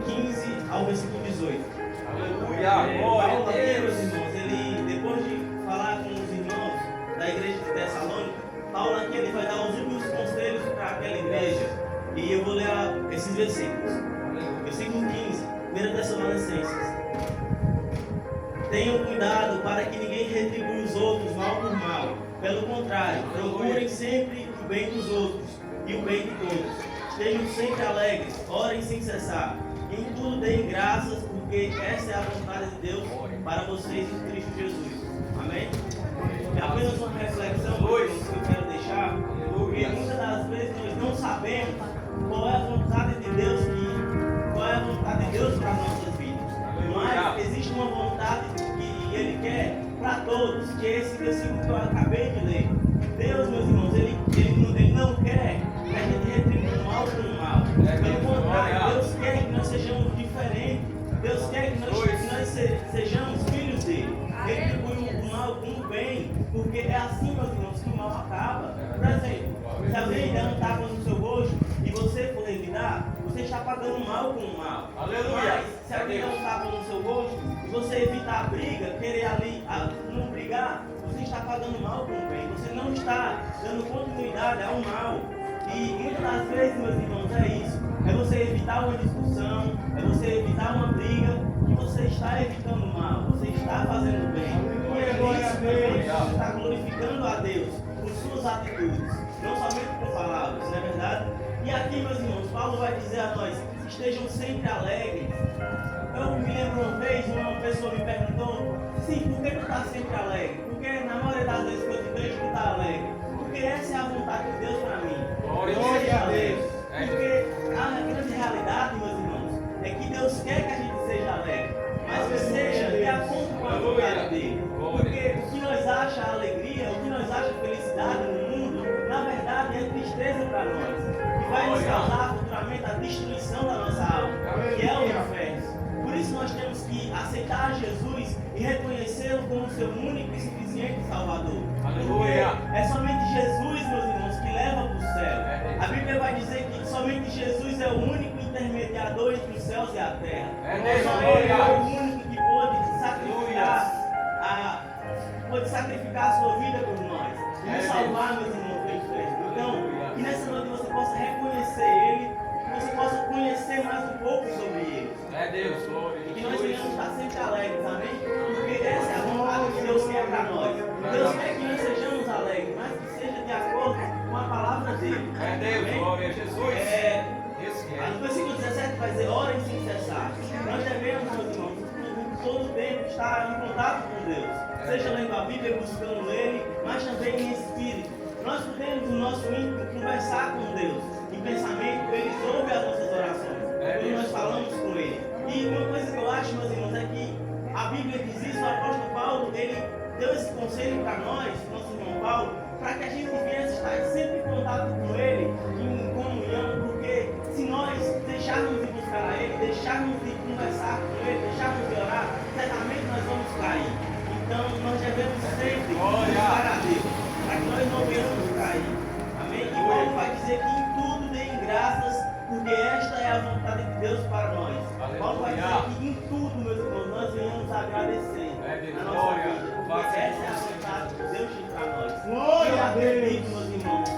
15 ao versículo 18. Aleluia, glória a Deus. Meus irmãos, ele, depois de falar com os irmãos da igreja de Tessalônica, Paulo aqui ele vai dar os últimos conselhos para aquela igreja. E eu vou ler esses versículos. Versículo 15, 1 Tessalonicenses. Tenham cuidado para que ninguém retribua os outros mal por mal. Pelo contrário, procurem sempre o bem dos outros e o bem de todos. Estejam sempre alegres, orem sem cessar. Em tudo deem graças, porque essa é a vontade de Deus para vocês em Cristo Jesus. Amém? É apenas uma reflexão que eu quero deixar, porque muitas das vezes nós não sabemos qual é a vontade de Deus para as nossas vidas. Mas existe uma vontade que Ele quer para todos, que é esse versículo que eu acabei de ler. Deus, meus irmãos, Ele não quer que a gente retribua o mal pelo mal. Pelo contrário, Deus quer que nós sejamos diferentes. Deus quer que nós sejamos filhos dele. Retribui o mal com o bem, porque é assim, meus irmãos, que o mal acaba. Por exemplo, se alguém der um tapa no seu rosto e você for revidar, você está pagando mal com o mal. Aleluia. Mas se alguém der um tapa no seu rosto e você evitar a briga, querer ali não brigar, você está pagando mal com o bem. Você não está dando continuidade ao mal. E muitas das vezes, meus irmãos, é isso. É você evitar uma discussão, é você evitar uma briga, que você está evitando o mal, você está fazendo bem. E é isso, meu irmão, você está glorificando a Deus com suas atitudes, não somente com palavras, não é verdade? E aqui, meus irmãos, Paulo vai dizer a nós, estejam sempre alegres. Eu me lembro uma vez, uma pessoa me perguntou, sim, por que tu está sempre alegre? Porque na maioria das vezes que eu te vejo, tu está alegre. Porque essa é a vontade de Deus para mim. Glória a Deus. Porque a grande realidade, meus irmãos, é que Deus quer que a gente seja alegre, mas que seja de acordo com a vontade dele. Porque o que nós acha alegria, o que nós acha felicidade no mundo, na verdade é tristeza para nós. E vai nos causar futuramente a destruição da nossa alma, que é o inferno. Por isso nós temos que aceitar Jesus e reconhecê-lo como seu único e suficiente Salvador. Aleluia. Porque é somente Jesus, meus irmãos, que leva para o céu. A Bíblia vai dizer que somente Jesus é o único intermediador entre os céus e a terra. Só Ele é o único que pode sacrificar a sua vida por nós. E nos salvar, meus irmãos, do inferno. Então, que nessa noite você possa reconhecer Ele, que você possa conhecer mais um pouco sobre Ele. Deus, glória. E que nós venhamos estar sempre alegres, amém? Porque essa é a vontade que Deus quer para nós. Deus quer que nós sejamos alegres, mas que seja de acordo com a palavra dele. Deus, amém? glória a Jesus. No versículo 17 vai dizer, orem sem cessar. Nós devemos, meus irmãos, todo o tempo estar em contato com Deus. Seja lendo a Bíblia, buscando Ele, mas também em espírito. Nós podemos, no nosso íntimo, conversar com Deus. Em pensamento, Ele ouve as nossas orações. Quando nós falamos com Ele. E uma coisa que eu acho, meus irmãos, é que a Bíblia diz isso, o apóstolo Paulo, ele deu esse conselho para nós, nosso irmão Paulo, para que a gente viesse estar sempre em contato com Ele, em comunhão, porque se nós deixarmos de buscar a Ele, deixarmos de conversar com Ele, deixarmos de orar, certamente nós vamos cair. Então nós devemos sempre buscar a Deus, para que nós não venhamos cair. Amém? E Paulo vai dizer que em tudo deem graças, porque esta é a vontade de Deus para nós. Paulo vai dizer que em tudo, meus irmãos, nós venhamos agradecer a nossa vida, porque essa é a vontade de Deus para nós. Eu acredito, meus irmãos,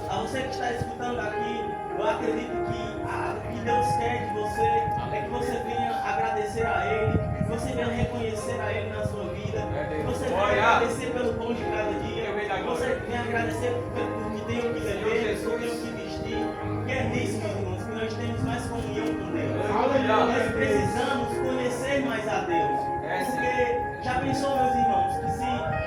a você que está escutando aqui, eu acredito que o que Deus quer de você é que você venha agradecer a Ele, que você venha reconhecer a Ele na sua vida, que você venha agradecer pelo pão de cada dia, que você venha agradecer por que tem o que beber, por que tem o que vestir. Que é nisso, meus irmãos, que nós temos mais comunhão com Deus. Nós precisamos conhecer mais a Deus. Porque já pensou, meus irmãos, que se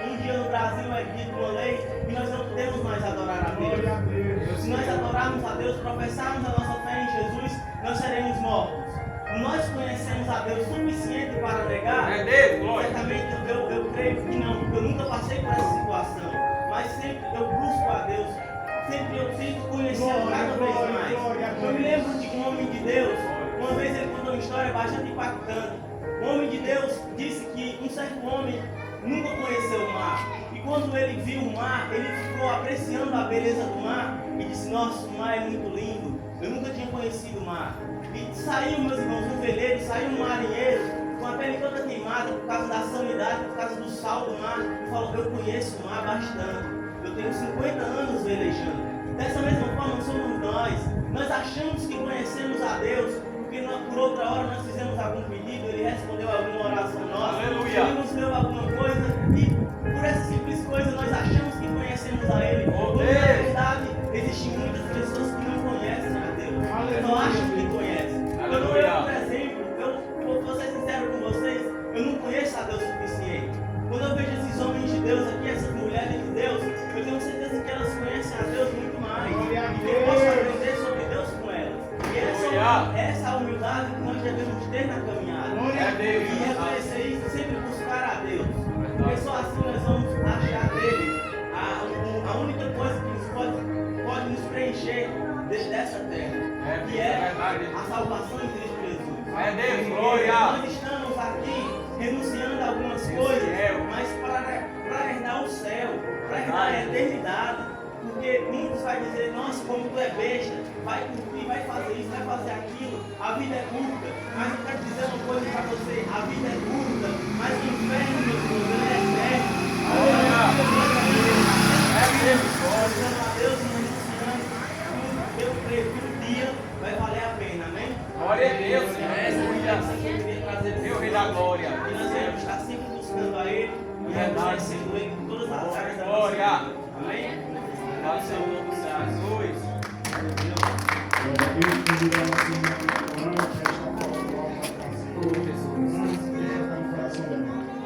um dia no Brasil é dito uma lei e nós não podemos mais adorar a Deus. Se nós adorarmos a Deus, professarmos a nossa fé em Jesus, nós seremos mortos. Nós conhecemos a Deus suficiente para negar? Certamente eu creio que não, porque eu nunca passei por essa situação. Mas sempre eu busco a Deus. Sempre eu tento conhecê-lo cada vez mais. Eu me lembro de um homem de Deus, uma vez ele contou uma história bastante impactante. Um homem de Deus disse que um certo homem nunca conheceu o mar. E quando ele viu o mar, ele ficou apreciando a beleza do mar e disse: nossa, o mar é muito lindo. Eu nunca tinha conhecido o mar. E saiu, meus irmãos, um veleiro, saiu um marinheiro com a pele toda queimada por causa da sanidade, por causa do sal do mar, e falou: eu conheço o mar bastante. Eu tenho 50 anos velejando. Dessa mesma forma somos nós. Nós achamos que conhecemos a Deus, porque por outra hora nós fizemos algum pedido, Ele respondeu alguma oração nossa, Aleluia. Ele nos deu alguma coisa, e por essa simples coisa nós achamos que conhecemos a Ele. Quando na verdade existem muitas pessoas que não conhecem a Deus, não acham que conhecem. Quando eu, por exemplo, eu vou ser sincero com vocês, eu não conheço a Deus o suficiente. Quando eu vejo esses homens de Deus aqui, essas mulheres de Deus, eu tenho certeza que elas conhecem a Deus muito mais. E eu posso aprender sobre Deus com elas. E essa é a humildade que nós devemos ter na caminhada. E reconhecer isso, sempre buscar a Deus. Porque só assim nós vamos achar dele a única coisa que pode nos preencher dessa terra. Que é a salvação em Cristo Jesus. É Deus, Porque glória. nós estamos aqui renunciando a algumas coisas, mas para herdar o céu, para herdar a eternidade. Porque muitos vão dizer: nossa, como tu é besta, vai curtir, vai fazer isso, vai fazer aquilo, a vida é curta. Mas eu quero dizer uma coisa para você: a vida é curta, mas o inferno, meu Deus, ele é eterno. Glória a Deus, eu creio que um dia vai valer a pena, amém? Glória a Deus. Meu Rei da glória. E nós devemos estar sempre buscando a Ele e reconhecendo Ele em todas as áreas da nossa Glória. vida. Amém? Glória ao Senhor do céu. Jesus. Glória a Deus, convidamos a senhora a orar, que esta palavra, Oh, Jesus.